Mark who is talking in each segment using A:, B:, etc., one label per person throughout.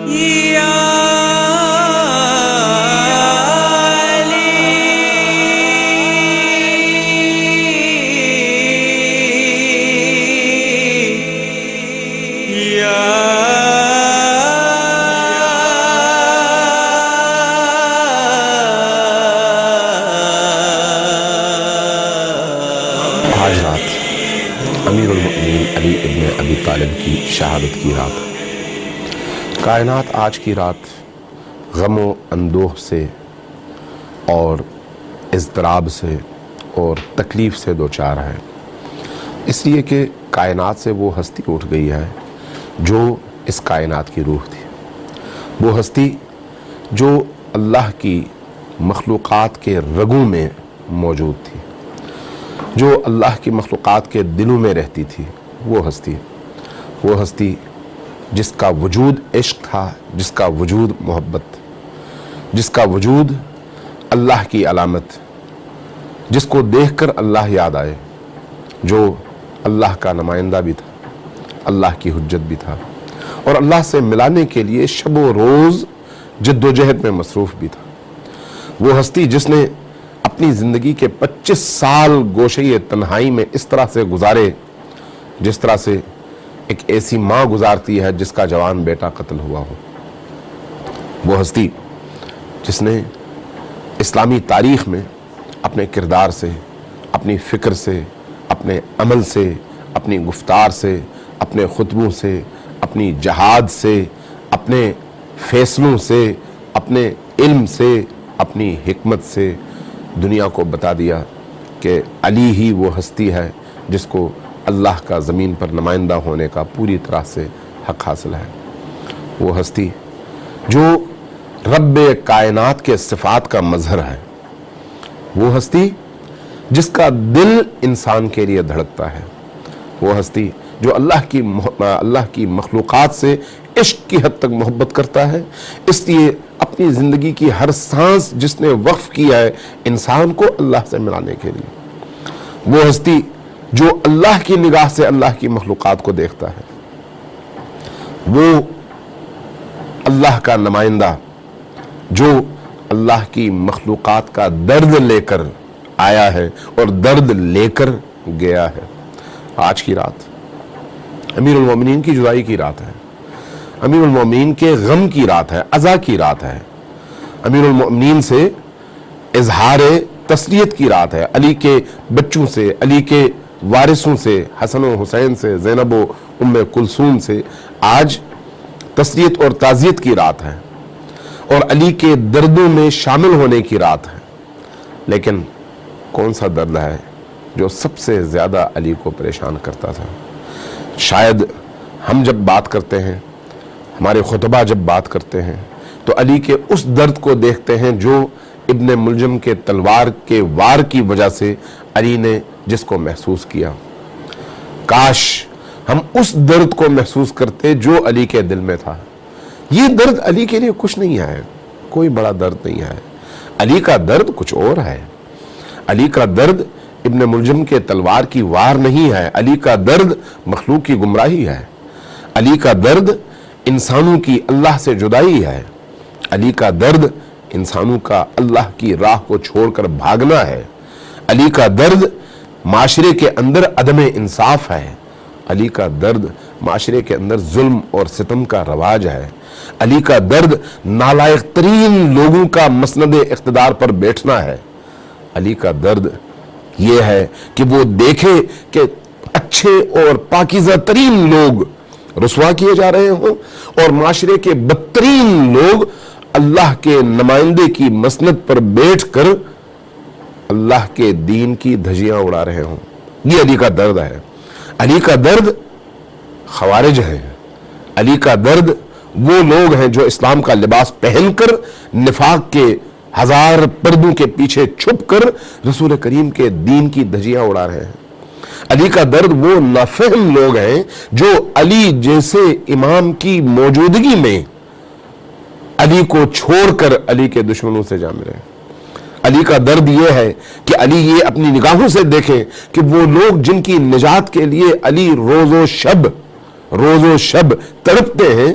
A: آج رات امیر المؤمنین علی ابن ابی طالب کی شہادت کی رات ہے۔ کائنات آج کی رات غم و اندوہ سے اور اضطراب سے اور تکلیف سے دوچار ہے، اس لیے کہ کائنات سے وہ ہستی اٹھ گئی ہے جو اس کائنات کی روح تھی، وہ ہستی جو اللہ کی مخلوقات کے رگوں میں موجود تھی، جو اللہ کی مخلوقات کے دلوں میں رہتی تھی۔ وہ ہستی جس کا وجود عشق تھا، جس کا وجود محبت، جس کا وجود اللہ کی علامت، جس کو دیکھ کر اللہ یاد آئے، جو اللہ کا نمائندہ بھی تھا، اللہ کی حجت بھی تھا، اور اللہ سے ملانے کے لیے شب و روز جد و جہد میں مصروف بھی تھا۔ وہ ہستی جس نے اپنی زندگی کے 25 سال گوشے تنہائی میں اس طرح سے گزارے جس طرح سے ایک ایسی ماں گزارتی ہے جس کا جوان بیٹا قتل ہوا ہو۔ وہ ہستی جس نے اسلامی تاریخ میں اپنے کردار سے، اپنی فکر سے، اپنے عمل سے، اپنی گفتار سے، اپنے خطبوں سے، اپنی جہاد سے، اپنے فیصلوں سے، اپنے علم سے، اپنی حکمت سے دنیا کو بتا دیا کہ علی ہی وہ ہستی ہے جس کو اللہ کا زمین پر نمائندہ ہونے کا پوری طرح سے حق حاصل ہے۔ وہ ہستی جو رب کائنات کے صفات کا مظہر ہے، وہ ہستی جس کا دل انسان کے لیے دھڑکتا ہے، وہ ہستی جو اللہ کی مخلوقات سے عشق کی حد تک محبت کرتا ہے، اس لیے اپنی زندگی کی ہر سانس جس نے وقف کیا ہے انسان کو اللہ سے ملانے کے لیے۔ وہ ہستی جو اللہ کی نگاہ سے اللہ کی مخلوقات کو دیکھتا ہے، وہ اللہ کا نمائندہ جو اللہ کی مخلوقات کا درد لے کر آیا ہے اور درد لے کر گیا ہے۔ آج کی رات امیر المومنین کی جدائی کی رات ہے، امیر المومنین کے غم کی رات ہے، عزا کی رات ہے، امیر المومنین سے اظہار تسلیت کی رات ہے، علی کے بچوں سے، علی کے وارثوں سے، حسن و حسین سے، زینب و ام کلثوم سے آج تسلیت اور تعزیت کی رات ہے اور علی کے دردوں میں شامل ہونے کی رات ہے۔ لیکن کون سا درد ہے جو سب سے زیادہ علی کو پریشان کرتا تھا؟ شاید ہم جب بات کرتے ہیں، ہمارے خطبہ جب بات کرتے ہیں تو علی کے اس درد کو دیکھتے ہیں جو ابن ملجم کے تلوار کے وار کی وجہ سے علی نے جس کو محسوس کیا۔ کاش ہم اس درد کو محسوس کرتے جو علی کے دل میں تھا۔ یہ درد علی کے لیے کچھ نہیں ہے، کوئی بڑا درد نہیں ہے۔ علی کا درد کچھ اور ہے۔ علی کا درد ابن ملجم کے تلوار کی وار نہیں ہے، علی کا درد مخلوق کی گمراہی ہے، علی کا درد انسانوں کی اللہ سے جدائی ہے، علی کا درد انسانوں کا اللہ کی راہ کو چھوڑ کر بھاگنا ہے، علی کا درد معاشرے کے اندر عدم انصاف ہے، علی کا درد معاشرے کے اندر ظلم اور ستم کا رواج ہے، علی کا درد نالائق ترین لوگوں کا مسند اقتدار پر بیٹھنا ہے، علی کا درد یہ ہے کہ وہ دیکھے کہ اچھے اور پاکیزہ ترین لوگ رسوا کیے جا رہے ہوں اور معاشرے کے بدترین لوگ اللہ کے نمائندے کی مسند پر بیٹھ کر اللہ کے دین کی دھجیاں اڑا رہے ہوں۔ یہ علی کا درد ہے۔ علی کا درد خوارج ہیں، علی کا درد وہ لوگ ہیں جو اسلام کا لباس پہن کر نفاق کے ہزار پردوں کے پیچھے چھپ کر رسول کریم کے دین کی دھجیاں اڑا رہے ہیں۔ علی کا درد وہ نافہم لوگ ہیں جو علی جیسے امام کی موجودگی میں علی کو چھوڑ کر علی کے دشمنوں سے جا ملے۔ علی کا درد یہ ہے کہ علی یہ اپنی نگاہوں سے دیکھیں کہ وہ لوگ جن کی نجات کے لیے علی روز و شب تڑپتے ہیں،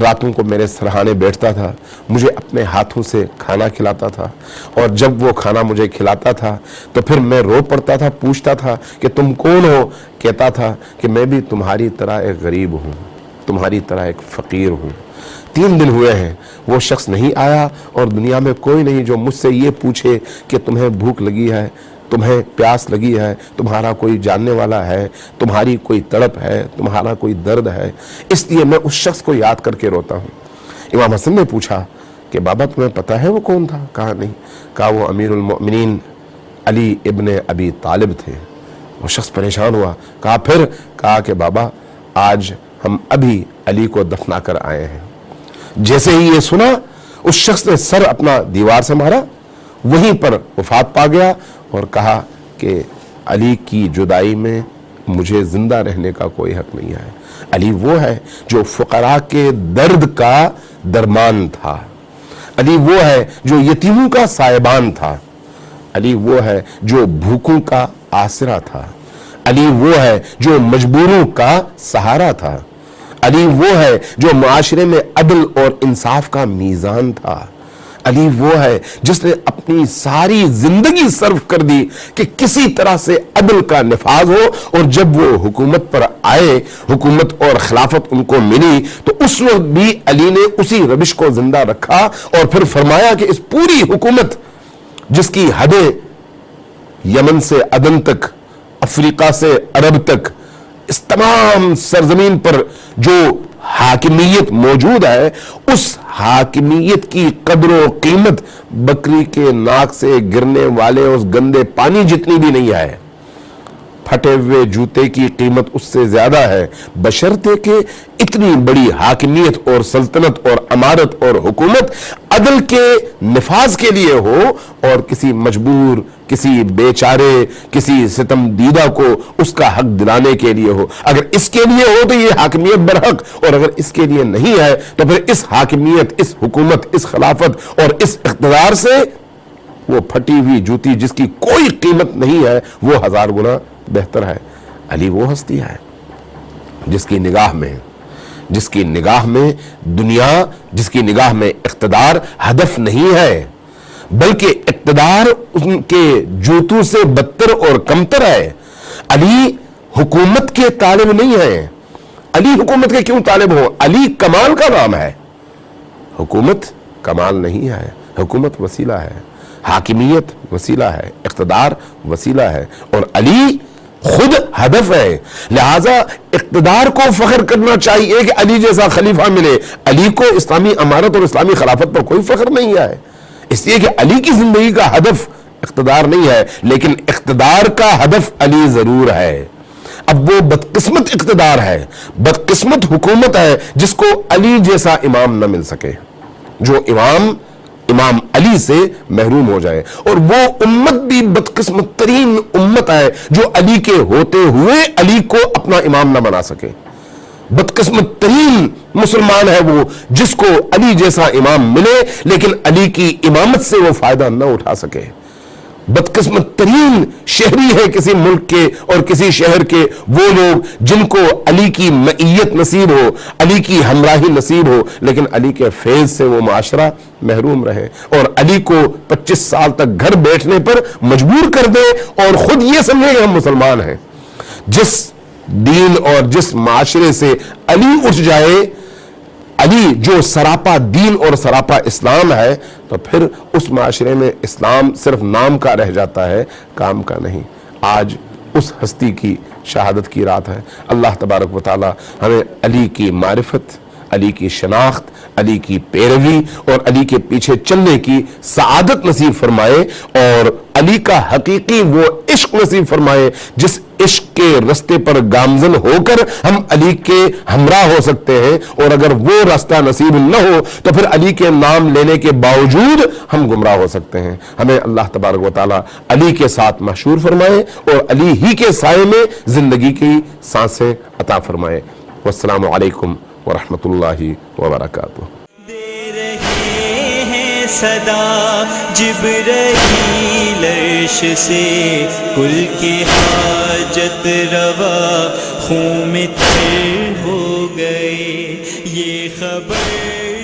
A: راتوں کو میرے سرہانے بیٹھتا تھا، مجھے اپنے ہاتھوں سے کھانا کھلاتا تھا، اور جب وہ کھانا مجھے کھلاتا تھا تو پھر میں رو پڑتا تھا، پوچھتا تھا کہ تم کون ہو؟ کہتا تھا کہ میں بھی تمہاری طرح ایک غریب ہوں، تمہاری طرح ایک فقیر ہوں۔ 3 دن ہوئے ہیں وہ شخص نہیں آیا، اور دنیا میں کوئی نہیں جو مجھ سے یہ پوچھے کہ تمہیں بھوک لگی ہے، تمہیں پیاس لگی ہے، تمہارا کوئی جاننے والا ہے، تمہاری کوئی تڑپ ہے، تمہارا کوئی درد ہے۔ اس لیے میں اس شخص کو یاد کر کے روتا ہوں۔ امام حسن نے پوچھا کہ بابا تمہیں پتہ ہے وہ کون تھا؟ کہا نہیں۔ کہا وہ امیر المؤمنین علی ابن ابی طالب تھے۔ وہ شخص پریشان ہوا۔ کہا پھر؟ کہا کہ بابا آج ہم ابھی علی کو دفنا کر آئے ہیں۔ جیسے ہی یہ سنا اس شخص نے سر اپنا دیوار سے مارا، وہیں پر وفات پا گیا، اور کہا کہ علی کی جدائی میں مجھے زندہ رہنے کا کوئی حق نہیں ہے۔ علی وہ ہے جو فقراء کے درد کا درمان تھا، علی وہ ہے جو یتیموں کا سائبان تھا، علی وہ ہے جو بھوکوں کا آسرا تھا، علی وہ ہے جو مجبوروں کا سہارا تھا، علی وہ ہے جو معاشرے میں عدل اور انصاف کا میزان تھا، علی وہ ہے جس نے اپنی ساری زندگی صرف کر دی کہ کسی طرح سے عدل کا نفاذ ہو، اور جب وہ حکومت پر آئے، حکومت اور خلافت ان کو ملی، تو اس وقت بھی علی نے اسی روش کو زندہ رکھا، اور پھر فرمایا کہ اس پوری حکومت جس کی حدیں یمن سے عدن تک، افریقہ سے عرب تک، اس تمام سرزمین پر جو حاکمیت موجود ہے، اس حاکمیت کی قدر و قیمت بکری کے ناک سے گرنے والے اس گندے پانی جتنی بھی نہیں ہے۔ پھٹے ہوئے جوتے کی قیمت اس سے زیادہ ہے، بشرطے کہ اتنی بڑی حاکمیت اور سلطنت اور امارت اور حکومت عدل کے نفاذ کے لیے ہو، اور کسی مجبور، کسی بیچارے، کسی ستم دیدہ کو اس کا حق دلانے کے لیے ہو۔ اگر اس کے لیے ہو تو یہ حاکمیت برحق، اور اگر اس کے لیے نہیں ہے تو پھر اس حاکمیت، اس حکومت، اس خلافت اور اس اقتدار سے وہ پھٹی ہوئی جوتی جس کی کوئی قیمت نہیں ہے وہ 1000 گنا بہتر ہے۔ علی وہ ہستی ہے جس کی نگاہ میں دنیا، جس کی نگاہ میں اقتدار ہدف نہیں ہے، بلکہ اقتدار ان کے جوتوں سے بدتر اور کمتر ہے۔ علی حکومت کے طالب نہیں ہے۔ علی حکومت کے کیوں طالب ہو؟ علی کمال کا نام ہے، حکومت کمال نہیں ہے۔ حکومت وسیلہ ہے، حاکمیت وسیلہ ہے، اقتدار وسیلہ ہے، اور علی خود ہدف ہے۔ لہذا اقتدار کو فخر کرنا چاہیے کہ علی جیسا خلیفہ ملے۔ علی کو اسلامی امارت اور اسلامی خلافت پر کوئی فخر نہیں ہے، اس لیے کہ علی کی زندگی کا ہدف اقتدار نہیں ہے، لیکن اقتدار کا ہدف علی ضرور ہے۔ اب وہ بدقسمت اقتدار ہے، بدقسمت حکومت ہے جس کو علی جیسا امام نہ مل سکے، جو امام علی سے محروم ہو جائے، اور وہ امت بھی بدقسمت ترین امت ہے جو علی کے ہوتے ہوئے علی کو اپنا امام نہ بنا سکے۔ بدقسمت ترین مسلمان ہے وہ جس کو علی جیسا امام ملے لیکن علی کی امامت سے وہ فائدہ نہ اٹھا سکے۔ بدقسمت ترین شہری ہے کسی ملک کے اور کسی شہر کے وہ لوگ جن کو علی کی معیت نصیب ہو، علی کی ہمراہی نصیب ہو، لیکن علی کے فیض سے وہ معاشرہ محروم رہے اور علی کو 25 سال تک گھر بیٹھنے پر مجبور کر دے اور خود یہ سمجھے کہ ہم مسلمان ہیں۔ جس دین اور جس معاشرے سے علی اٹھ جائے، علی جو سراپا دین اور سراپا اسلام ہے، تو پھر اس معاشرے میں اسلام صرف نام کا رہ جاتا ہے، کام کا نہیں۔ آج اس ہستی کی شہادت کی رات ہے۔ اللہ تبارک و تعالی ہمیں علی کی معرفت، علی کی شناخت، علی کی پیروی اور علی کے پیچھے چلنے کی سعادت نصیب فرمائے، اور علی کا حقیقی وہ عشق نصیب فرمائے جس عشق کے رستے پر گامزن ہو کر ہم علی کے ہمراہ ہو سکتے ہیں، اور اگر وہ راستہ نصیب نہ ہو تو پھر علی کے نام لینے کے باوجود ہم گمراہ ہو سکتے ہیں۔ ہمیں اللہ تبارک و تعالی علی کے ساتھ محشور فرمائے اور علی ہی کے سائے میں زندگی کی سانسیں عطا فرمائے۔ والسلام علیکم ورحمۃ اللہ وبرکاتہ۔
B: دے رہے ہیں صدا جبرائیل عرش سے، کل کی حاجت روا خون میں تر ہو گئے یہ خبر خبر